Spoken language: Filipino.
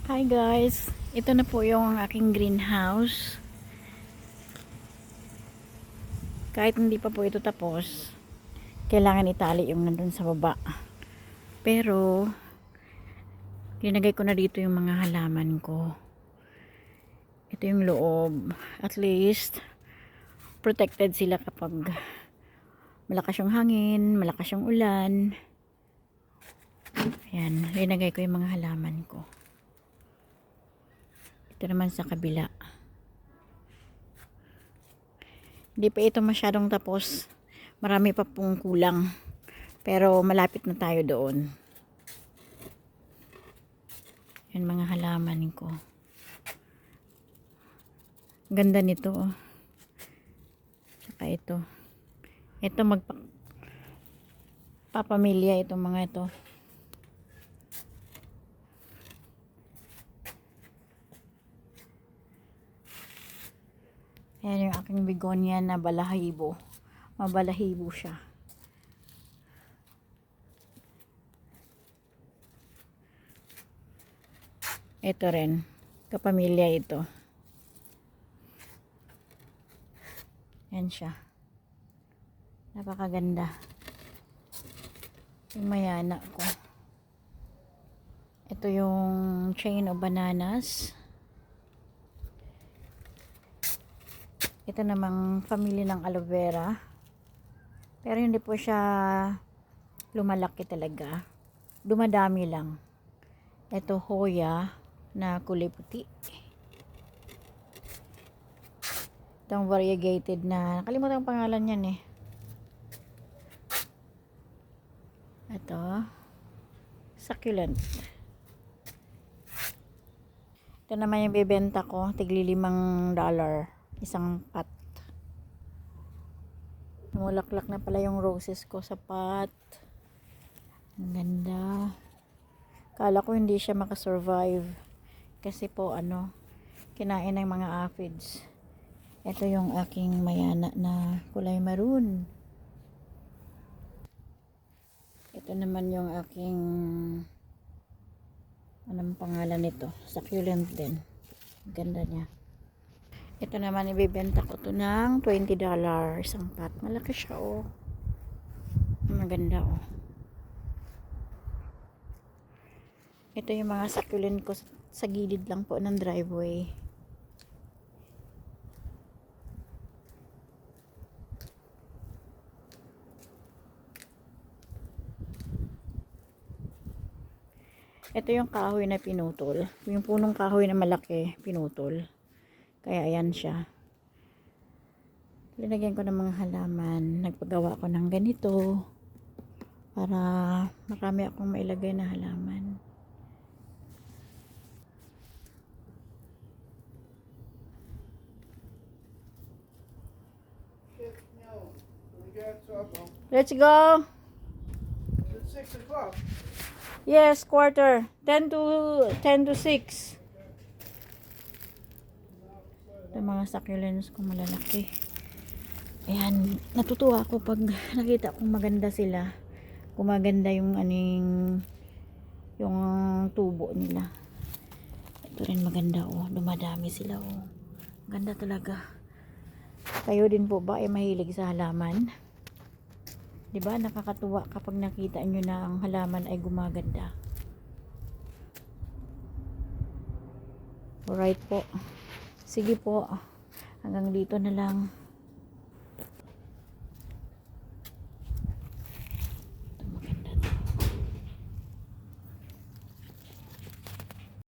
Hi guys, ito na po yung aking greenhouse. Kahit hindi pa po ito tapos, kailangan itali yung nandun sa baba. Pero linagay ko na dito yung mga halaman ko. Ito yung loob. At least protected sila kapag malakas yung hangin, malakas yung ulan. Ayan, linagay ko yung mga halaman ko. Ito naman sa kabila. Hindi pa ito masyadong tapos. Marami pa pong kulang. Pero malapit na tayo doon. Yan mga halaman ko. Ganda nito oh. Saka ito. Ito papamilya itong mga ito. Ayan yung aking begonia na balahibo. Mabalahibo siya. Ito rin. Kapamilya ito. Ayan siya. Napakaganda. Yung mayana ko. Ito yung chain of bananas. Ito namang family ng aloe vera. Pero hindi po siya lumalaki talaga. Dumadami lang. Ito hoya na kulay puti. Itong variegated na, nakalimutan ang pangalan yan eh. Ito, succulent. Ito naman yung bibenta ko, tigli $5. Isang pot. Namulaklak na pala yung roses ko sa pot. Ang ganda. Kala ko hindi siya makasurvive. Kasi po kinain ng mga aphids. Ito yung aking mayana na kulay maroon. Ito naman yung aking anong pangalan nito? Succulent din. Ganda niya. Ito naman ibibenta ko to ng $20 isang pot. Malaki siya oh. Maganda oh. Ito yung mga succulent ko sa gilid lang po ng driveway. Ito yung kahoy na pinutol. Yung punong kahoy na malaki, pinutol. Kaya ayan siya. Linagyan ko ng mga halaman. Nagpagawa ko ng ganito. Para marami akong mailagay na halaman. Let's go! It's 6 o'clock. Yes, quarter. 10 to 6. Yung mga succulents ko malalaki. Ayan, natutuwa ako pag nakita kong maganda sila. Kumaganda yung yung tubo nila. Ito rin maganda oh, dumadami sila oh. Ganda talaga. Kayo din po ba ay mahilig sa halaman? 'Di ba? Nakakatuwa kapag nakita nyo na ang halaman ay gumaganda. Alright po. Sige po. Hanggang dito na lang.